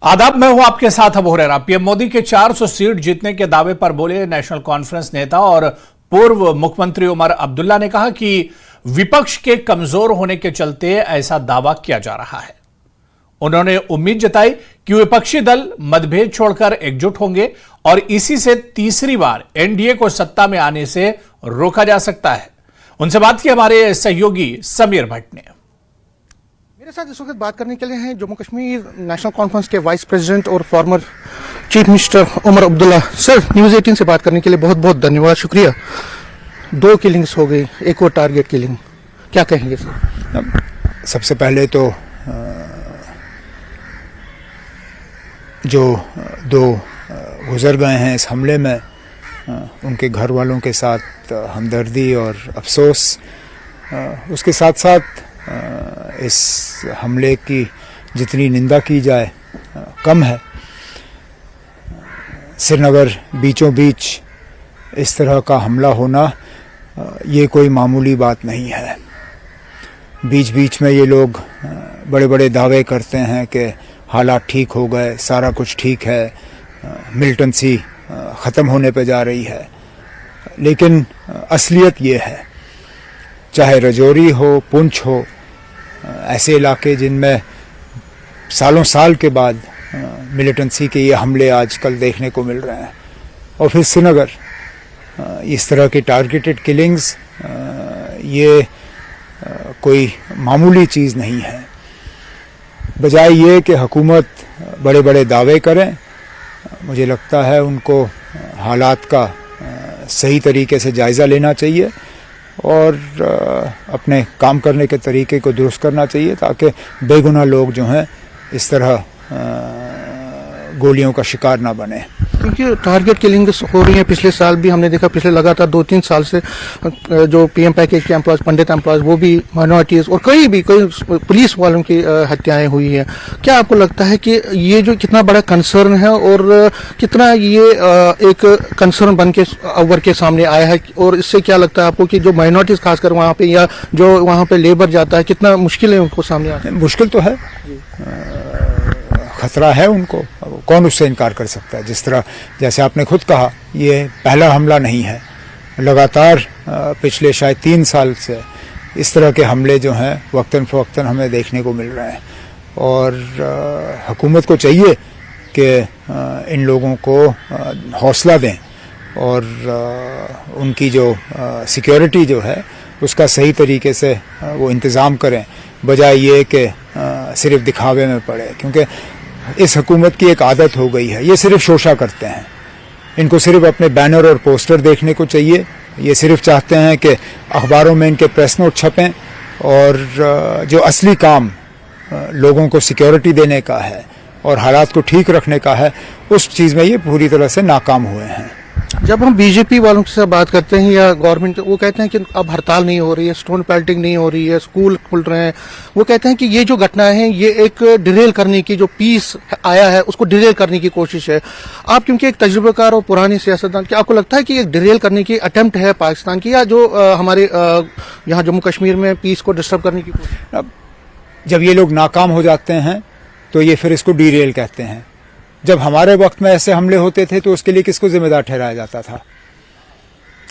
आदाब, मैं हूं आपके साथ अबू हुरैरा। पीएम मोदी के 400 सीट जीतने के दावे पर बोले नेशनल कॉन्फ्रेंस नेता और पूर्व मुख्यमंत्री उमर अब्दुल्ला ने कहा कि विपक्ष के कमजोर होने के चलते ऐसा दावा किया जा रहा है। उन्होंने उम्मीद जताई कि विपक्षी दल मतभेद छोड़कर एकजुट होंगे और इसी से तीसरी बार एनडीए को सत्ता में आने से रोका जा सकता है। उनसे बात की हमारे सहयोगी समीर भट्ट ने। मेरे साथ इस वक्त बात करने के लिए हैं जम्मू कश्मीर नेशनल कॉन्फ्रेंस के वाइस प्रेसिडेंट और former chief minister Omar Abdullah. Sir, news 18 से बात करने के लिए बहुत बहुत धन्यवाद, शुक्रिया। 2 किलिंग्स हो गई, एक और टारगेट किलिंग, क्या कहेंगे सर? सबसे पहले तो जो 2 गुजर गए हैं इस हमले में, उनके घर वालों के साथ हमदर्दी और अफसोस। उसके साथ साथ इस हमले की जितनी निंदा की जाए कम है। श्रीनगर बीचों बीच इस तरह का हमला होना ये कोई मामूली बात नहीं है। बीच बीच में ये लोग बड़े बड़े दावे करते हैं कि हालात ठीक हो गए, सारा कुछ ठीक है, मिलिटेंसी ख़त्म होने पे जा रही है। लेकिन असलियत ये है, चाहे रजौरी हो, पुंछ हो, ऐसे इलाके जिनमें सालों साल के बाद मिलिटेंसी के ये हमले आजकल देखने को मिल रहे हैं, और फिर श्रीनगर, इस तरह की टारगेटेड किलिंग्स ये कोई मामूली चीज़ नहीं है। बजाय ये कि हुकूमत बड़े बड़े दावे करें, मुझे लगता है उनको हालात का सही तरीके से जायज़ा लेना चाहिए और अपने काम करने के तरीके को दुरुस्त करना चाहिए, ताकि बेगुनाह लोग जो हैं इस तरह गोलियों का शिकार ना बने। क्योंकि टारगेट किलिंग्स हो रही हैं, पिछले साल भी हमने देखा, पिछले लगातार 2-3 साल से जो पीएम पैकेज के एम्प्लॉयज, पंडित एम्प्लॉयज, वो भी माइनॉरिटीज़ और कई पुलिस वालों की हत्याएं हुई हैं। क्या आपको लगता है कि ये जो कितना बड़ा कंसर्न है और कितना ये एक कंसर्न बन के अव्वल के सामने आया है, और इससे क्या लगता है आपको कि जो माइनॉरिटीज़ खासकर वहाँ पे या जो वहाँ पे लेबर जाता है, कितना मुश्किल है उनको सामने आना? मुश्किल तो है, खतरा है उनको, कौन उससे इनकार कर सकता है। जिस तरह जैसे आपने खुद कहा, ये पहला हमला नहीं है। लगातार पिछले शायद 3 साल से इस तरह के हमले जो हैं वक्तन फ़वक्तन हमें देखने को मिल रहे हैं, और हुकूमत को चाहिए कि इन लोगों को हौसला दें और उनकी जो सिक्योरिटी जो है उसका सही तरीके से वो इंतज़ाम करें, बजाय ये कि सिर्फ दिखावे में पड़े। क्योंकि इस हुकूमत की एक आदत हो गई है, ये सिर्फ शोशा करते हैं। इनको सिर्फ अपने बैनर और पोस्टर देखने को चाहिए। ये सिर्फ चाहते हैं कि अखबारों में इनके प्रेस नोट छपें, और जो असली काम लोगों को सिक्योरिटी देने का है और हालात को ठीक रखने का है, उस चीज़ में ये पूरी तरह से नाकाम हुए हैं। जब हम बीजेपी वालों से बात करते हैं या गवर्नमेंट, वो कहते हैं कि अब हड़ताल नहीं हो रही है, स्टोन पेल्टिंग नहीं हो रही है, स्कूल खुल रहे हैं। वो कहते हैं कि ये जो घटनाएं हैं ये एक डिरेल करने की, जो पीस आया है उसको डिरेल करने की कोशिश है। आप क्योंकि एक तजुर्बेकार और पुरानी सियासतदान, क्या आपको लगता है कि एक डिरेल करने की अटेम्प्ट है पाकिस्तान की, या जो हमारे यहाँ जम्मू कश्मीर में पीस को डिस्टर्ब करने की कोशिश? जब ये लोग नाकाम हो जाते हैं तो ये फिर इसको डीरेल कहते हैं। जब हमारे वक्त में ऐसे हमले होते थे तो उसके लिए किसको जिम्मेदार ठहराया जाता था?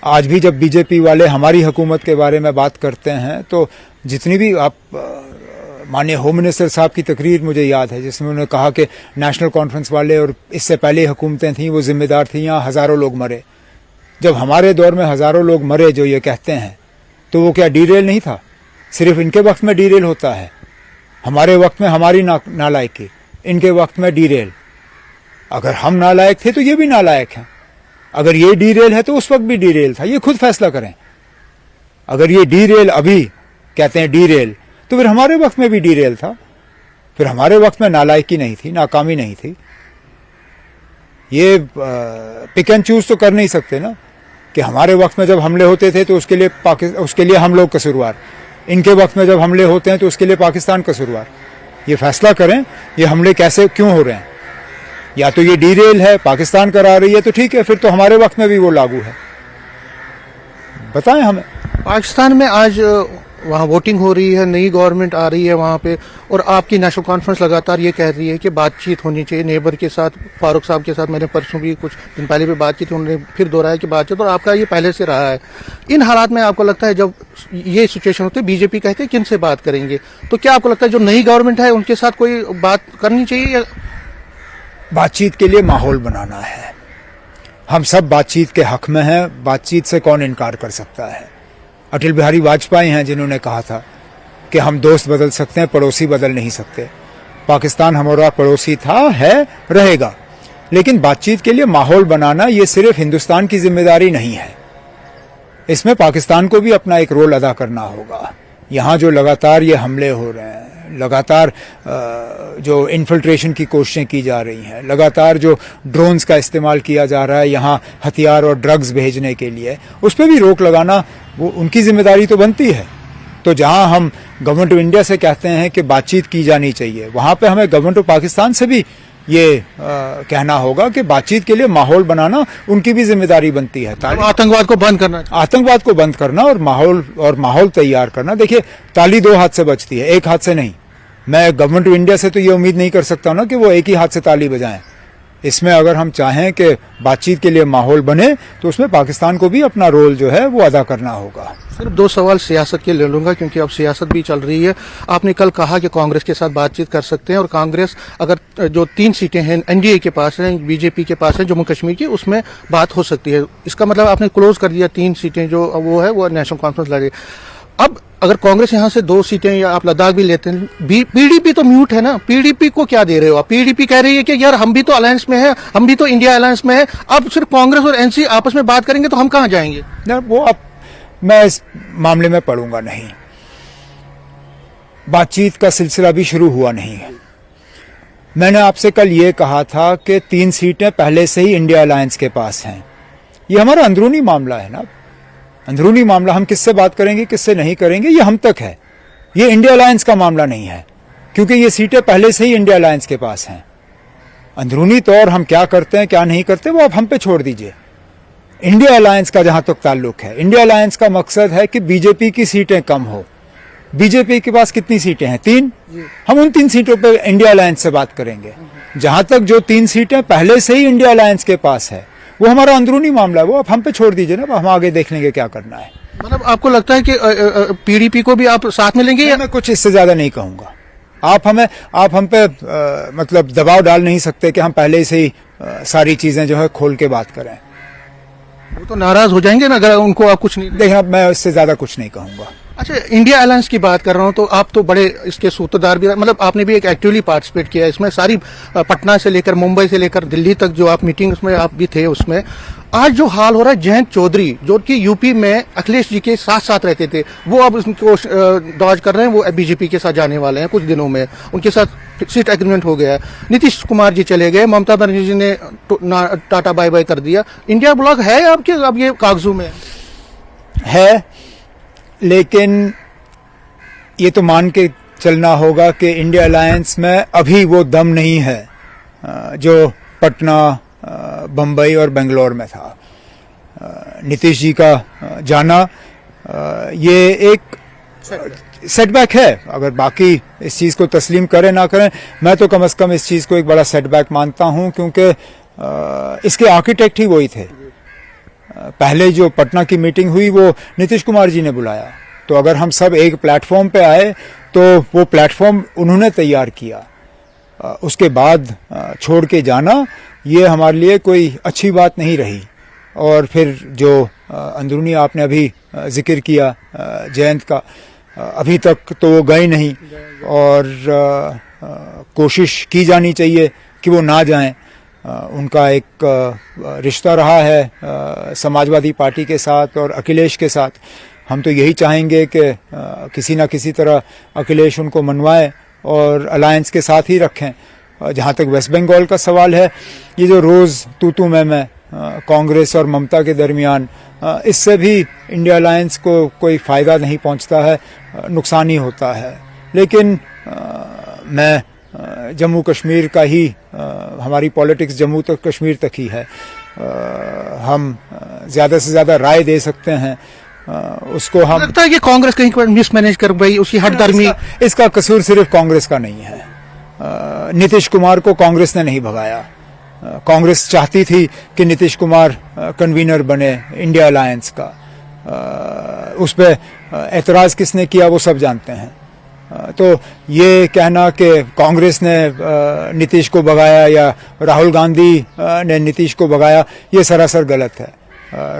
आज भी जब बीजेपी वाले हमारी हुकूमत के बारे में बात करते हैं तो जितनी भी आप माननीय होम मिनिस्टर साहब की तकरीर मुझे याद है, जिसमें उन्होंने कहा कि नेशनल कॉन्फ्रेंस वाले और इससे पहले हुकूमतें थीं वो जिम्मेदार थीं, यहाँ हज़ारों लोग मरे। जब हमारे दौर में हज़ारों लोग मरे जो ये कहते हैं, तो वो क्या डीरेल नहीं था? सिर्फ इनके वक्त में डीरेल होता है। हमारे वक्त में हमारी नालायकी, इनके वक्त में डीरेल। अगर हम नालायक थे तो ये भी नालायक हैं। अगर ये डीरेल है तो उस वक्त भी डीरेल था। ये खुद फैसला करें। अगर ये डीरेल अभी कहते हैं डीरेल, तो फिर हमारे वक्त में भी डीरेल था। फिर हमारे वक्त में नालायकी नहीं थी, नाकामी नहीं थी। ये पिक एंड चूज तो कर नहीं सकते ना कि हमारे वक्त में जब हमले होते थे तो उसके लिए हम लोग कसूरवार, इनके वक्त में जब हमले होते हैं तो उसके लिए पाकिस्तान कसूरवार। ये फैसला करें ये हमले कैसे क्यों हो रहे हैं। या तो ये डीरेल है, पाकिस्तान करा रही है, तो ठीक है, फिर तो हमारे वक्त में भी वो लागू है। बताएं हमें। पाकिस्तान में आज वहाँ वोटिंग हो रही है, नई गवर्नमेंट आ रही है वहाँ पे, और आपकी नेशनल कॉन्फ्रेंस लगातार ये कह रही है कि बातचीत होनी चाहिए नेबर के साथ। फारूक साहब के साथ मैंने परसों भी कुछ दिन पहले भी बात की थी, उन्होंने फिर दोहराया कि बातचीत, और आपका ये पहले से रहा है। इन हालात में आपको लगता है जब ये सिचुएशन होती है, बीजेपी कहते हैं किन से बात करेंगे, तो क्या आपको लगता है जो नई गवर्नमेंट है उनके साथ कोई बात करनी चाहिए? या बातचीत के लिए माहौल बनाना है। हम सब बातचीत के हक में हैं, बातचीत से कौन इनकार कर सकता है। अटल बिहारी वाजपेयी हैं जिन्होंने कहा था कि हम दोस्त बदल सकते हैं, पड़ोसी बदल नहीं सकते। पाकिस्तान हमारा पड़ोसी था, है, रहेगा, लेकिन बातचीत के लिए माहौल बनाना ये सिर्फ हिंदुस्तान की जिम्मेदारी नहीं है, इसमें पाकिस्तान को भी अपना एक रोल अदा करना होगा। यहाँ जो लगातार ये हमले हो रहे हैं, लगातार जो इन्फिल्ट्रेशन की कोशिशें की जा रही हैं, लगातार जो ड्रोन्स का इस्तेमाल किया जा रहा है यहाँ हथियार और ड्रग्स भेजने के लिए, उस पर भी रोक लगाना वो उनकी जिम्मेदारी तो बनती है। तो जहाँ हम गवर्नमेंट ऑफ इंडिया से कहते हैं कि बातचीत की जानी चाहिए, वहाँ पे हमें गवर्नमेंट ऑफ पाकिस्तान से भी ये कहना होगा कि बातचीत के लिए माहौल बनाना उनकी भी जिम्मेदारी बनती है। आतंकवाद को बंद करना, आतंकवाद को बंद करना और माहौल तैयार करना। देखिए, ताली दो हाथ से बजती है, एक हाथ से नहीं। मैं गवर्नमेंट ऑफ इंडिया से तो ये उम्मीद नहीं कर सकता ना कि वो एक ही हाथ से ताली बजाएं। इसमें अगर हम चाहें कि बातचीत के लिए माहौल बने तो उसमें पाकिस्तान को भी अपना रोल जो है वो अदा करना होगा। सिर्फ दो सवाल सियासत के ले लूंगा क्योंकि अब सियासत भी चल रही है। आपने कल कहा कि कांग्रेस के साथ बातचीत कर सकते हैं, और कांग्रेस अगर जो 3 सीटें हैं एनडीए के पास हैं, बीजेपी के पास है जम्मू कश्मीर की, उसमें बात हो सकती है। इसका मतलब आपने क्लोज कर दिया 3 सीटें जो वो है वो नेशनल कॉन्फ्रेंस लड़े। अब अगर कांग्रेस यहाँ से 2 सीटें या आप लद्दाख भी लेते हैं, पीडीपी तो म्यूट है ना, पीडीपी को क्या दे रहे हो आप? पीडीपी कह रही है कि यार हम भी तो अलायंस में है, हम भी तो इंडिया अलायंस में है, अब सिर्फ कांग्रेस और एनसी आपस में बात करेंगे तो हम कहाँ जाएंगे? ना, वो अब मैं इस मामले में पढ़ूंगा नहीं। बातचीत का सिलसिला भी शुरू हुआ नहीं है। मैंने आपसे कल ये कहा था कि 3 सीटें पहले से ही इंडिया अलायंस के पास हैं। ये हमारा अंदरूनी मामला है ना, अंदरूनी मामला। हम किससे बात करेंगे, किससे नहीं करेंगे, ये हम तक है। ये इंडिया अलायंस का मामला नहीं है, क्योंकि ये सीटें पहले से ही इंडिया अलायंस के पास हैं। अंदरूनी तौर हम क्या करते हैं क्या नहीं करते वो आप हम पे छोड़ दीजिए। इंडिया अलायंस का जहां तक ताल्लुक है, इंडिया अलायंस का मकसद है कि बीजेपी की सीटें कम हो। बीजेपी के पास कितनी सीटें हैं? 3। हम उन 3 सीटों पे इंडिया अलायंस से बात करेंगे। जहां तक जो 3 सीटें पहले से ही इंडिया अलायंस के पास है वो हमारा अंदरूनी मामला है, वो आप हम पे छोड़ दीजिए ना, हम आगे देख लेंगे क्या करना है। मतलब आपको लगता है कि पीडीपी को भी आप साथ में लेंगे? मैं कुछ इससे ज्यादा नहीं कहूंगा। आप हम पे मतलब दबाव डाल नहीं सकते कि हम पहले से ही सारी चीजें जो है खोल के बात करें। वो तो नाराज हो जाएंगे ना अगर उनको आप कुछ नहीं देखें। अब मैं इससे ज्यादा कुछ नहीं कहूंगा। अच्छा, इंडिया अलायंस की बात कर रहा हूँ तो आप तो बड़े इसके सूत्रधार भी, मतलब आपने भी एक एक्टिवली पार्टिसिपेट किया इसमें। सारी पटना से लेकर मुंबई से लेकर दिल्ली तक जो आप मीटिंग उसमें आप भी थे उसमें। आज जो हाल हो रहा है, जयंत चौधरी जो कि यूपी में अखिलेश जी के साथ साथ रहते थे, वो अब उनको डॉज कर रहे हैं, वो बीजेपी के साथ जाने वाले हैं कुछ दिनों में, उनके साथ सीट एग्रीमेंट हो गया है। नीतीश कुमार जी चले गए, ममता बनर्जी जी ने टाटा बाय बाय कर दिया। इंडिया ब्लॉक है आपके अब ये कागजों में है, लेकिन ये तो मान के चलना होगा कि इंडिया अलायंस में अभी वो दम नहीं है जो पटना, बम्बई और बेंगलोर में था। नीतीश जी का जाना ये एक सेटबैक है। अगर बाकी इस चीज़ को तस्लीम करें ना करें, मैं तो कम से कम इस चीज़ को एक बड़ा सेटबैक मानता हूं, क्योंकि इसके आर्किटेक्ट ही वही थे। पहले जो पटना की मीटिंग हुई वो नीतीश कुमार जी ने बुलाया, तो अगर हम सब एक प्लेटफॉर्म पे आए तो वो प्लेटफॉर्म उन्होंने तैयार किया। उसके बाद छोड़ के जाना ये हमारे लिए कोई अच्छी बात नहीं रही। और फिर जो अंदरूनी आपने अभी जिक्र किया जयंत का, अभी तक तो वो गए नहीं, और कोशिश की जानी चाहिए कि वो ना जाएं। उनका एक रिश्ता रहा है समाजवादी पार्टी के साथ और अखिलेश के साथ। हम तो यही चाहेंगे कि किसी ना किसी तरह अखिलेश उनको मनवाएं और अलायंस के साथ ही रखें। जहाँ तक वेस्ट बंगाल का सवाल है, ये जो रोज़ तू मैं कांग्रेस और ममता के दरमियान, इससे भी इंडिया अलायंस को कोई फ़ायदा नहीं पहुँचता है, नुकसान ही होता है। लेकिन मैं जम्मू कश्मीर का ही, हमारी पॉलिटिक्स जम्मू तक कश्मीर तक ही है। हम ज़्यादा से ज़्यादा राय दे सकते हैं उसको हम लगता है कि कांग्रेस कहीं पर मिसमैनेज कर गई, उसकी हठधर्मी। इसका कसूर सिर्फ कांग्रेस का नहीं है। नीतीश कुमार को कांग्रेस ने नहीं भगाया। कांग्रेस चाहती थी कि नीतीश कुमार कन्वीनर बने इंडिया अलायंस का। उस पर एतराज किसने किया वो सब जानते हैं। तो ये कहना कि कांग्रेस ने नीतीश को भगाया या राहुल गांधी ने नीतीश को भगाया, ये सरासर गलत है।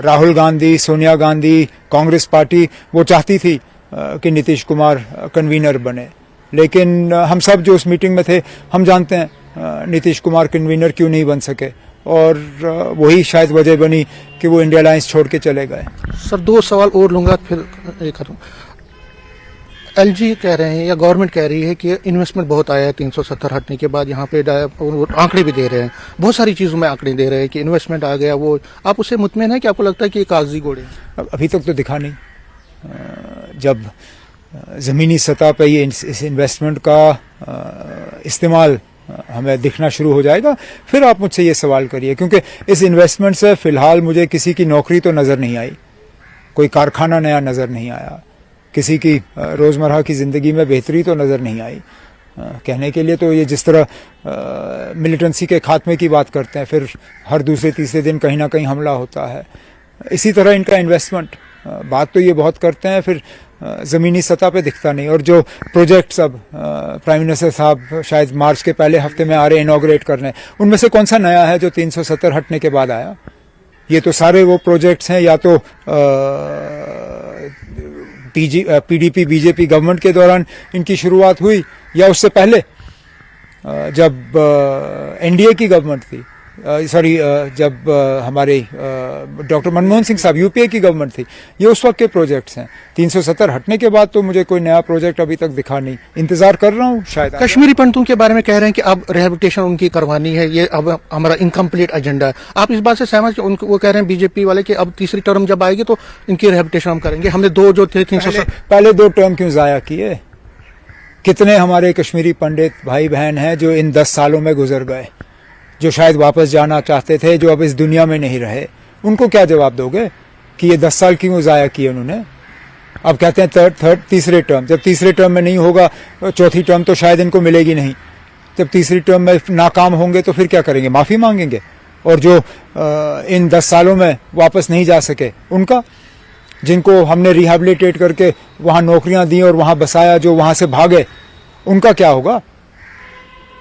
राहुल गांधी, सोनिया गांधी, कांग्रेस पार्टी वो चाहती थी कि नीतीश कुमार कन्वीनर बने, लेकिन हम सब जो उस मीटिंग में थे हम जानते हैं नीतीश कुमार कन्वीनर क्यों नहीं बन सके, और वही शायद वजह बनी कि वो इंडिया अलायंस छोड़ के चले गए। सर 2 सवाल और लूंगा फिर ये करूँ। एलजी कह रहे हैं या गवर्नमेंट कह रही है कि इन्वेस्टमेंट बहुत आया है 370 हटने के बाद, यहाँ पे आंकड़े भी दे रहे हैं, बहुत सारी चीज़ों में आंकड़े दे रहे हैं कि इन्वेस्टमेंट आ गया। वो आप उससे मुतमईन है कि आपको लगता है कि ये कागजी घोड़े हैं? अभी तक तो दिखा नहीं। जब ज़मीनी सतह पे ये इस इन्वेस्टमेंट का इस्तेमाल हमें दिखना शुरू हो जाएगा, फिर आप मुझसे ये सवाल करिए, क्योंकि इस इन्वेस्टमेंट से फ़िलहाल मुझे किसी की नौकरी तो नज़र नहीं आई, कोई कारखाना नया नज़र नहीं आया, किसी की रोज़मर्रा की ज़िंदगी में बेहतरी तो नज़र नहीं आई। कहने के लिए तो ये जिस तरह मिलिटेंसी के खात्मे की बात करते हैं, फिर हर दूसरे तीसरे दिन कहीं ना कहीं हमला होता है, इसी तरह इनका इन्वेस्टमेंट, बात तो ये बहुत करते हैं, फिर ज़मीनी सतह पे दिखता नहीं। और जो प्रोजेक्ट्स अब प्राइम मिनिस्टर साहब शायद मार्च के पहले हफ्ते में आ रहे इनॉग्रेट करने, उनमें से कौन सा नया है जो 370 हटने के बाद आया? ये तो सारे वो प्रोजेक्ट्स हैं या तो पीडीपी बीजेपी गवर्नमेंट के दौरान इनकी शुरुआत हुई या उससे पहले जब एनडीए की गवर्नमेंट थी, जब हमारे डॉक्टर मनमोहन सिंह साहब यूपीए की गवर्नमेंट थी, ये उस वक्त के प्रोजेक्ट्स हैं। 370 हटने के बाद तो मुझे कोई नया प्रोजेक्ट अभी तक दिखा नहीं, इंतजार कर रहा हूँ शायद। कश्मीरी पंडितों के बारे में कह रहे हैं कि अब रिहेबिलिटेशन उनकी करवानी है, ये अब हमारा इनकम्प्लीट एजेंडा है। आप इस बात से सहमत? वो कह रहे हैं बीजेपी वाले कि अब तीसरी टर्म जब आएगी तो इनकी रिहेबिलिटेशन हम करेंगे। हमने 2 जो थे 370 पहले 2 टर्म क्यों जाया किए? कितने हमारे कश्मीरी पंडित भाई बहन हैं जो इन 10 सालों में गुजर गए, जो शायद वापस जाना चाहते थे, जो अब इस दुनिया में नहीं रहे, उनको क्या जवाब दोगे कि ये 10 साल क्यों ज़ाया किए उन्होंने? अब कहते हैं तीसरे टर्म, जब तीसरे टर्म में नहीं होगा, चौथी टर्म तो शायद इनको मिलेगी नहीं। जब तीसरी टर्म में नाकाम होंगे तो फिर क्या करेंगे? माफ़ी मांगेंगे। और जो इन 10 सालों में वापस नहीं जा सके उनका, जिनको हमने रिहेबिलिटेट करके वहाँ नौकरियाँ दी और वहाँ बसाया, जो वहाँ से भागे, उनका क्या होगा?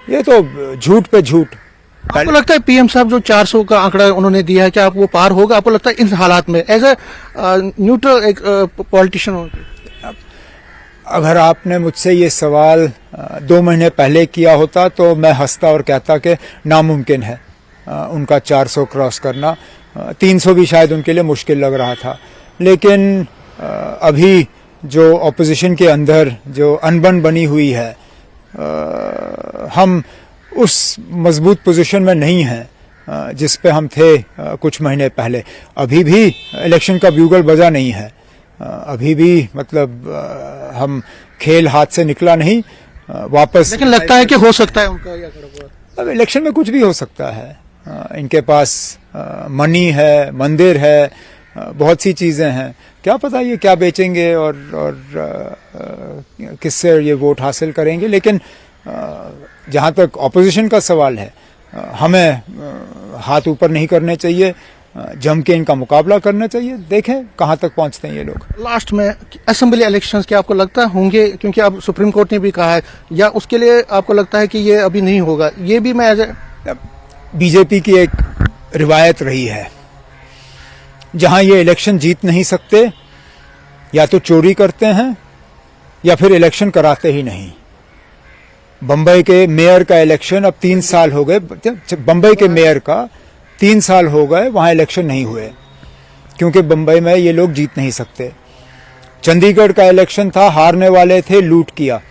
ये तो झूठ पे झूठ। आपको लगता है पीएम साहब जो 400 का आंकड़ा उन्होंने दिया है, क्या आप वो पार होगा? आपको लगता है इन हालात में एज ए न्यूट्रल एक पॉलिटिशियन? अगर आपने मुझसे ये सवाल 2 महीने पहले किया होता तो मैं हंसता और कहता कि नामुमकिन है उनका 400 क्रॉस करना। 300 भी शायद उनके लिए मुश्किल लग रहा था, लेकिन अभी जो ऑपोजिशन के अंदर जो अनबन बनी हुई है, हम उस मजबूत पोजीशन में नहीं हैं जिस पे हम थे कुछ महीने पहले। अभी भी इलेक्शन का ब्यूगल बजा नहीं है, अभी भी मतलब हम खेल हाथ से निकला नहीं वापस। लेकिन लगता है कि हो सकता है उनका या अब इलेक्शन में कुछ भी हो सकता है। इनके पास मनी है, मंदिर है, बहुत सी चीज़ें हैं, क्या पता ये क्या बेचेंगे और किससे ये वोट हासिल करेंगे। लेकिन जहाँ तक ऑपोजिशन का सवाल है, हमें हाथ ऊपर नहीं करने चाहिए, जम के इनका मुकाबला करना चाहिए। देखें कहाँ तक पहुँचते हैं ये लोग। लास्ट में असेंबली इलेक्शंस क्या आपको लगता है होंगे? क्योंकि अब सुप्रीम कोर्ट ने भी कहा है, या उसके लिए आपको लगता है कि ये अभी नहीं होगा? ये भी मैं बीजेपी की एक रिवायत रही है, जहाँ ये इलेक्शन जीत नहीं सकते, या तो चोरी करते हैं या फिर इलेक्शन कराते ही नहीं। बंबई के मेयर का इलेक्शन अब 3 साल हो गए, बंबई के मेयर का 3 साल हो गए, वहां इलेक्शन नहीं हुए क्योंकि बंबई में ये लोग जीत नहीं सकते। चंडीगढ़ का इलेक्शन था, हारने वाले थे, लूट किया।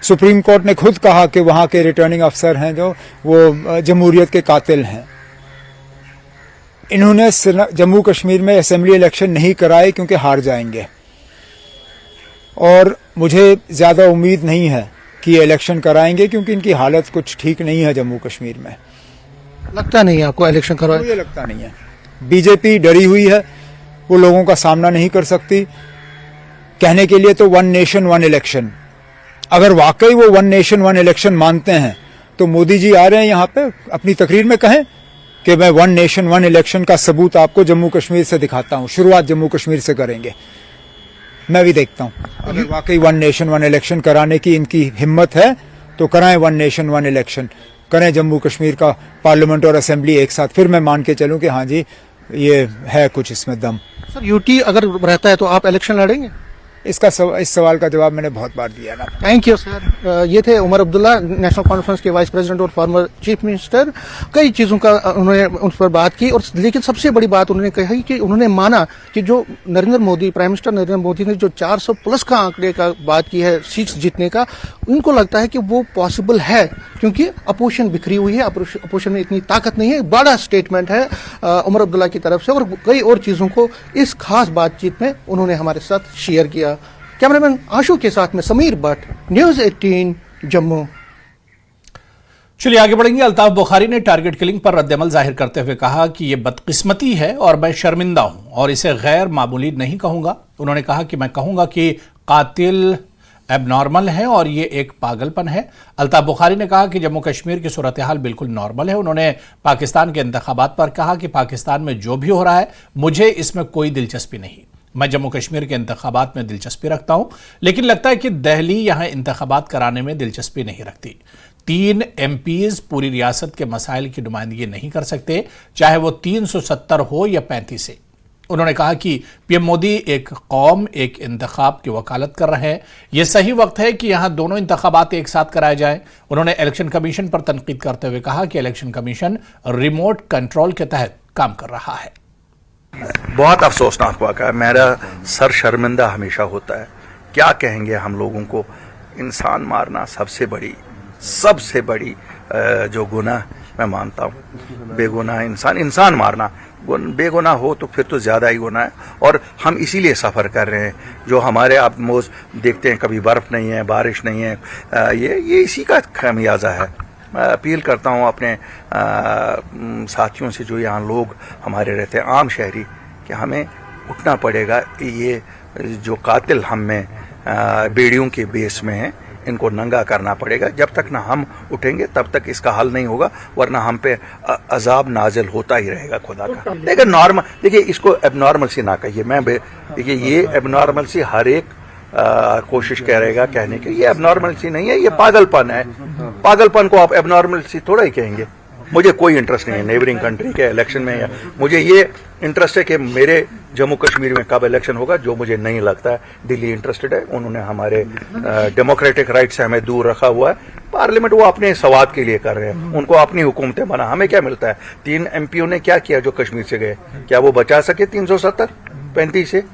सुप्रीम कोर्ट ने खुद कहा कि वहां के रिटर्निंग अफसर हैं जो वो जमहूरियत के कातिल हैं। इन्होंने जम्मू कश्मीर में असेंबली इलेक्शन नहीं कराए क्योंकि हार जाएंगे, और मुझे ज्यादा उम्मीद नहीं है कि ये इलेक्शन कराएंगे क्योंकि इनकी हालत कुछ ठीक नहीं है जम्मू कश्मीर में। लगता नहीं है आपको इलेक्शन करवाए? मुझे लगता नहीं है। बीजेपी डरी हुई है, वो लोगों का सामना नहीं कर सकती। कहने के लिए तो 1 नेशन 1 इलेक्शन, अगर वाकई वो 1 नेशन 1 इलेक्शन मानते हैं तो मोदी जी आ रहे हैं यहाँ पे, अपनी तकरीर में कहें कि मैं 1 नेशन 1 इलेक्शन का सबूत आपको जम्मू कश्मीर से दिखाता हूँ। शुरुआत जम्मू कश्मीर से करेंगे, मैं भी देखता हूँ। अगर वाकई 1 नेशन 1 इलेक्शन कराने की इनकी हिम्मत है तो कराएं 1 नेशन 1 इलेक्शन, करें जम्मू कश्मीर का पार्लियामेंट और असेंबली एक साथ, फिर मैं मान के चलूं कि हाँ जी ये है कुछ इसमें दम। सर यूटी अगर रहता है तो आप इलेक्शन लड़ेंगे? इस सवाल का जवाब मैंने बहुत बार दिया ना। Thank you sir. ये थे उमर अब्दुल्ला, नेशनल कॉन्फ्रेंस के वाइस प्रेसिडेंट और फॉर्मर चीफ मिनिस्टर। कई चीज़ों का उन्होंने उस पर बात की, और लेकिन सबसे बड़ी बात उन्होंने कही कि उन्होंने माना कि जो नरेंद्र मोदी, प्राइम मिनिस्टर नरेंद्र मोदी ने जो 400 प्लस का आंकड़े का बात की है सीट्स जीतने का, उनको लगता है कि वो पॉसिबल है, क्योंकि अपोजिशन बिखरी हुई है, अपोजिशन में इतनी ताकत नहीं है। बड़ा स्टेटमेंट है उमर अब्दुल्ला की तरफ से, और कई और चीज़ों को इस खास बातचीत में उन्होंने हमारे साथ शेयर किया। कैमरामैन आशु के साथ में समीर भट्ट, न्यूज़ 18 जम्मू। चलिए आगे बढ़ेंगे। अल्ताफ बुखारी ने टारगेट किलिंग पर रद्दअमल जाहिर करते हुए कहा कि यह बदकिस्मती है और मैं शर्मिंदा हूं और इसे गैर मामूली नहीं कहूंगा। उन्होंने कहा कि मैं कहूंगा कि कातिल एबनॉर्मल है और ये एक पागलपन है। अल्ताफ बुखारी ने कहा कि जम्मू कश्मीर की सूरत हाल बिल्कुल नॉर्मल है। उन्होंने पाकिस्तान के इंतखाबात पर कहा कि पाकिस्तान में जो भी हो रहा है मुझे इसमें कोई दिलचस्पी नहीं। मैं जम्मू कश्मीर के इंतखाबात में दिलचस्पी रखता हूं, लेकिन लगता है कि दिल्ली यहां इंतखाबात कराने में दिलचस्पी नहीं रखती। 3 MPs पूरी रियासत के मसाइल की नुमाइंदगी नहीं कर सकते, चाहे वो 370 हो या 35 से। उन्होंने कहा कि पीएम मोदी एक कौम, एक इंतखाब की वकालत कर रहे हैं। यह सही वक्त है कि यहां दोनों इंतखाबात एक साथ कराए जाएं। उन्होंने इलेक्शन कमीशन पर तनकीद करते हुए कहा कि इलेक्शन कमीशन रिमोट कंट्रोल के तहत काम कर रहा है। बहुत अफसोसनाक वाक़ा है। मेरा सर शर्मिंदा हमेशा होता है। क्या कहेंगे हम लोगों को, इंसान मारना सबसे बड़ी जो गुनाह मैं मानता हूँ। बेगुनाह इंसान मारना, बेगुनाह हो तो फिर तो ज़्यादा ही गुनाह है। और हम इसीलिए सफ़र कर रहे हैं। जो हमारे आप मोज देखते हैं, कभी बर्फ़ नहीं है, बारिश नहीं है, ये इसी का खामियाजा है। मैं अपील करता हूँ अपने साथियों से जो यहाँ लोग हमारे रहते हैं, आम शहरी, कि हमें उठना पड़ेगा। ये जो कातिल हम में बेड़ियों के बेस में हैं, इनको नंगा करना पड़ेगा। जब तक ना हम उठेंगे तब तक इसका हल नहीं होगा, वरना हम पे अजाब नाजिल होता ही रहेगा खुदा का। देखिए इसको एबनॉर्मल सी ना कहिए। देखिए ये एबनॉर्मल सी हर एक कोशिश करेगा कहने की, ये एबनॉर्मल सी नहीं है, ये पागलपन है। पागलपन को आप एबनॉर्मल सी थोड़ा ही कहेंगे। मुझे कोई इंटरेस्ट नहीं है नेबरिंग कंट्री के इलेक्शन में, या मुझे ये इंटरेस्ट है कि मेरे जम्मू कश्मीर में कब इलेक्शन होगा, जो मुझे नहीं लगता है। दिल्ली इंटरेस्टेड है, उन्होंने हमारे डेमोक्रेटिक राइट से हमें दूर रखा हुआ है। पार्लियामेंट वो अपने सवाद के लिए कर रहे हैं, उनको अपनी हुकूमतें बना, हमें क्या मिलता है। 3 MPओं ने क्या किया जो कश्मीर से गए, क्या वो बचा सके 370-35 से?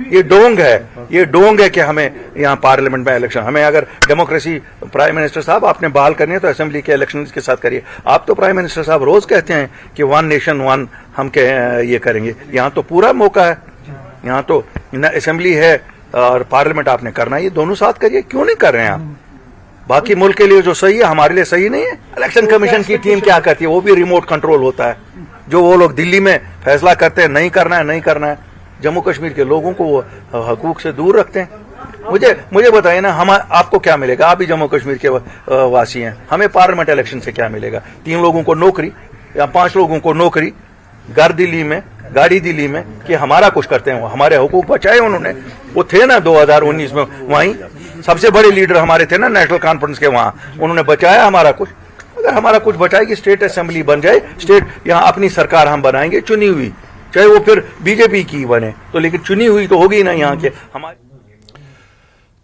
ये डोंग है कि हमें यहाँ पार्लियामेंट में इलेक्शन, हमें अगर डेमोक्रेसी प्राइम मिनिस्टर साहब आपने बहाल करनी है तो असेंबली के इलेक्शन के साथ करिए। आप तो प्राइम मिनिस्टर साहब रोज कहते हैं कि 1 नेशन 1 हम ये करेंगे। यहाँ तो पूरा मौका है, यहाँ तो असेंबली है और पार्लियामेंट आपने करना है, ये दोनों साथ करिए। क्यों नहीं कर रहे हैं आप? बाकी मुल्क के लिए जो सही है हमारे लिए सही नहीं है। इलेक्शन कमीशन की टीम क्या करती है, वो भी रिमोट कंट्रोल होता है। जो वो लोग दिल्ली में फैसला करते हैं नहीं करना है, जम्मू कश्मीर के लोगों को वो हकूक से दूर रखते हैं। मुझे बताइए ना, हम आपको क्या मिलेगा? आप भी जम्मू कश्मीर के वासी हैं, हमें पार्लियामेंट इलेक्शन से क्या मिलेगा? 3 लोगों को नौकरी या 5 लोगों को नौकरी, घर दिल्ली में, गाड़ी दिल्ली में, कि हमारा कुछ करते हैं। वो हमारे हुकूक बचाए उन्होंने। वो थे ना 2019 में वहीं सबसे बड़े लीडर हमारे थे ना नेशनल कॉन्फ्रेंस के, वहां उन्होंने बचाया हमारा कुछ। अगर हमारा कुछ बचाएगी, स्टेट असेंबली बन जाए, स्टेट यहाँ अपनी सरकार हम बनाएंगे चुनी हुई, चाहे वो फिर बीजेपी की बने तो, लेकिन चुनी हुई तो होगी ना यहाँ के हमारे।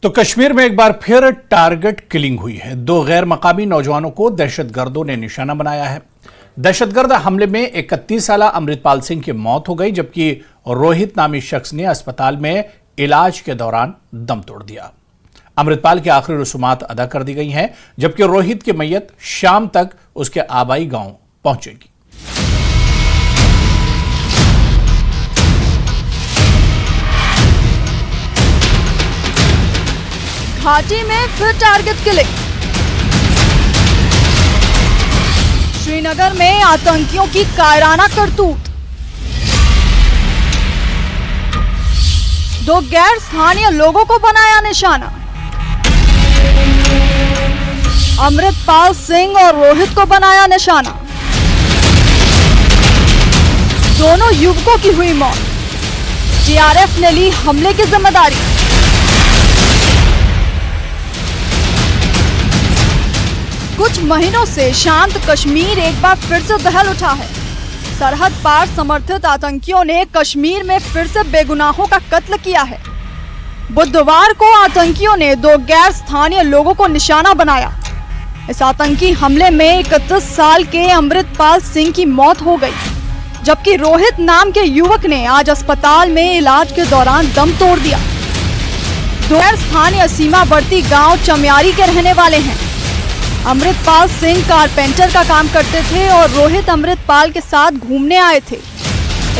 तो कश्मीर में एक बार फिर टारगेट किलिंग हुई है। 2 गैर मकामी नौजवानों को दहशतगर्दों ने निशाना बनाया है। दहशतगर्द हमले में 31 साला अमृतपाल सिंह की मौत हो गई, जबकि रोहित नामी शख्स ने अस्पताल में इलाज के दौरान दम तोड़ दिया। अमृतपाल की आखिरी रसूमात अदा कर दी गई हैं, जबकि रोहित की मैयत शाम तक उसके आबाई गांव पहुंचेगी। घाटी में फिर टारगेट किलिंग। श्रीनगर में आतंकियों की कायराना करतूत। दो गैर स्थानीय लोगों को बनाया निशाना। अमृतपाल सिंह और रोहित को बनाया निशाना। दोनों युवकों की हुई मौत। टीआरएफ ने ली हमले की जिम्मेदारी। कुछ महीनों से शांत कश्मीर एक बार फिर से दहल उठा है। सरहद पार समर्थित आतंकियों ने कश्मीर में फिर से बेगुनाहों का कत्ल किया है। बुधवार को आतंकियों ने दो गैर स्थानीय लोगों को निशाना बनाया। इस आतंकी हमले में 31 साल के अमृतपाल सिंह की मौत हो गई, जबकि रोहित नाम के युवक ने आज अस्पताल में इलाज के दौरान दम तोड़ दिया। दो गैर स्थानीय सीमावर्ती गांव चमियारी के रहने वाले हैं। अमृतपाल सिंह कारपेंटर का काम करते थे और रोहित अमृतपाल के साथ घूमने आए थे।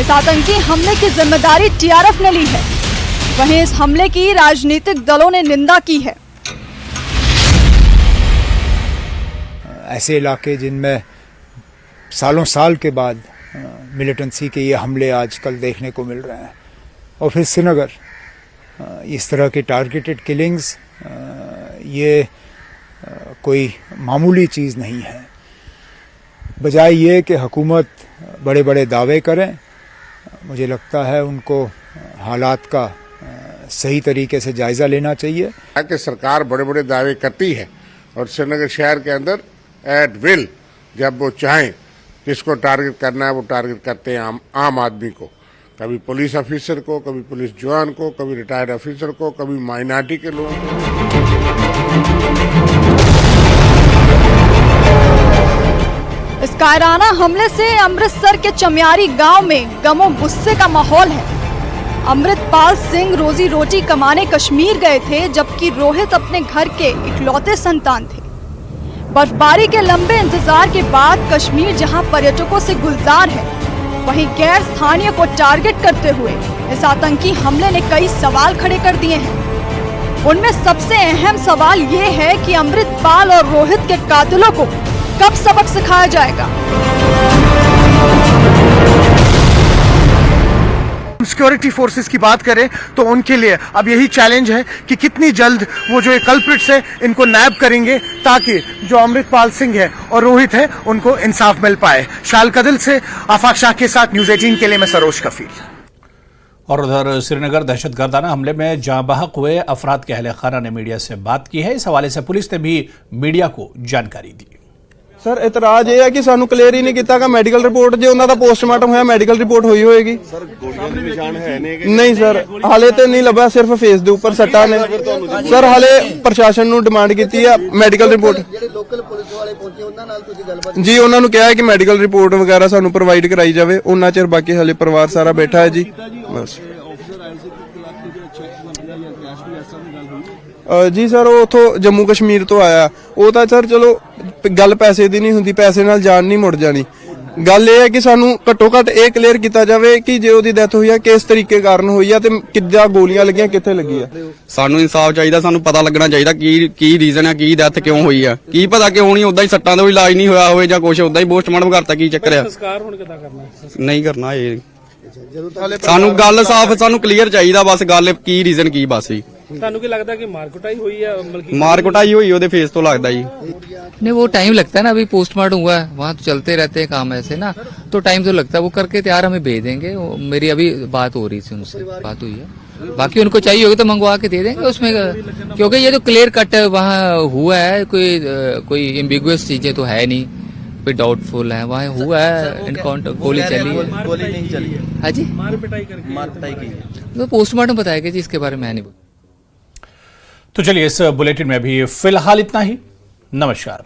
इस आतंकी हमले की जिम्मेदारी टीआरएफ ने ली है। वहीं इस हमले की राजनीतिक दलों ने निंदा की है। ऐसे इलाके जिनमें सालों साल के बाद मिलिटेंसी के ये हमले आजकल देखने को मिल रहे हैं, और फिर श्रीनगर, इस तरह की टारगेटेड किलिंग्स ये कोई मामूली चीज़ नहीं है। बजाय ये कि हुकूमत बड़े बड़े दावे करें, मुझे लगता है उनको हालात का सही तरीके से जायज़ा लेना चाहिए। कि सरकार बड़े बड़े दावे करती है और श्रीनगर शहर के अंदर एट विल जब वो चाहें किसको टारगेट करना है वो टारगेट करते हैं आम आदमी को, कभी पुलिस ऑफिसर को, कभी पुलिस जवान को, कभी रिटायर्ड ऑफिसर को, कभी माइनॉरिटी के लोगों को। इस कायराना हमले से अमृतसर के चमियारी गांव में गमो गुस्से का माहौल है। अमृतपाल सिंह रोजी रोटी कमाने कश्मीर गए थे, जबकि रोहित अपने घर के इकलौते संतान थे। बर्फबारी के लंबे इंतजार के बाद कश्मीर जहां पर्यटकों से गुलजार है, वहीं गैर स्थानीय को टारगेट करते हुए इस आतंकी हमले ने कई सवाल खड़े कर दिए हैं। उनमें सबसे अहम सवाल ये है कि अमृतपाल और रोहित के कातिलों को कब सबक सिखाया जाएगा। सिक्योरिटी फोर्सेस की बात करें तो उनके लिए अब यही चैलेंज है कि कितनी जल्द वो जो कल्प्रिट्स है इनको नैब करेंगे, ताकि जो अमृतपाल सिंह है और रोहित है उनको इंसाफ मिल पाए। शालकदल से आफाक शाह के साथ न्यूज़ 18 के लिए मैं सरोज कफील। और उधर श्रीनगर दहशतगर्दाना हमले में जाँ बहक हुए अफराद के अहले खाना ने मीडिया से बात की है। इस हवाले से पुलिस ने भी मीडिया को जानकारी दी। सर इतराज ये है कि सानू क्लियर ही नहीं किया कि मेडिकल रिपोर्ट जो उन्होंने पोस्टमार्टम होया मेडिकल रिपोर्ट हुई होएगी। सर गोलियां दे निशान है नहीं सर हाले तो नहीं लभा, सिर्फ फेस दे ऊपर सट्टा ने। सर हाले प्रशासन नू डिमांड की है मेडिकल रिपोर्ट। जी उन्होंने कहा है कि मेडिकल रिपोर्ट वगैरह सानू प्रोवाइड कराई जाए, उन्ना चिर बाकी हाले परिवार सारा बैठा है। जी बस जी सर वो उतो जम्मू कश्मीर तो आया, वो तो सर चलो गल पैसे दी नहीं हुंदी, पैसे नाल जान नहीं मुड़ जानी। गल ये है कि सानू घट्टो घट ये क्लीयर किया जाए कि जो उसकी डेथ हुई है किस तरीके कारण हुई है, किद्दां गोलियां लगियां कित्थे लगी है। सानू इंसाफ चाहिए, सानू पता लगना चाहिए की रीजन है, की डेथ क्यों हुई है, की पता क्यों नहीं उदा ही सट्टां दा इलाज नहीं होया होवे जां कुछ उदा ही पोस्टमार्टम करता, की चक्कर है। संस्कार हुण किदां करना नहीं करना ये सानू गल साफ सानू क्लीयर चाहिए, बस गल की रीजन की बस ही। ਤੁਹਾਨੂੰ ਕੀ ਲੱਗਦਾ कि मार कुटाई हुई है? मार कुटाई हुई ਉਹਦੇ फेस तो लगता जी। नहीं वो टाइम लगता है ना, अभी पोस्टमार्टम हुआ है वहाँ तो चलते रहते हैं काम ऐसे ना, तो टाइम तो लगता है। वो करके तैयार हमें भेज देंगे। मेरी अभी बात हो रही थी उनसे, बात हुई है। बाकी उनको चाहिए होगा तो मंगवा के दे देंगे उसमें, क्योंकि ये तो क्लियर कट वहाँ हुआ है, कोई एम्बिगुअस चीजें तो है नहीं, कोई डाउटफुल है। वहाँ हुआ है इनकाउंटर, गोली चली है, गोली नहीं चली है। हाँ जी मार पिटाई की तो पोस्टमार्टम बताएगा जी, इसके बारे में नहीं। तो चलिए इस बुलेटिन में भी फिलहाल इतना ही। नमस्कार।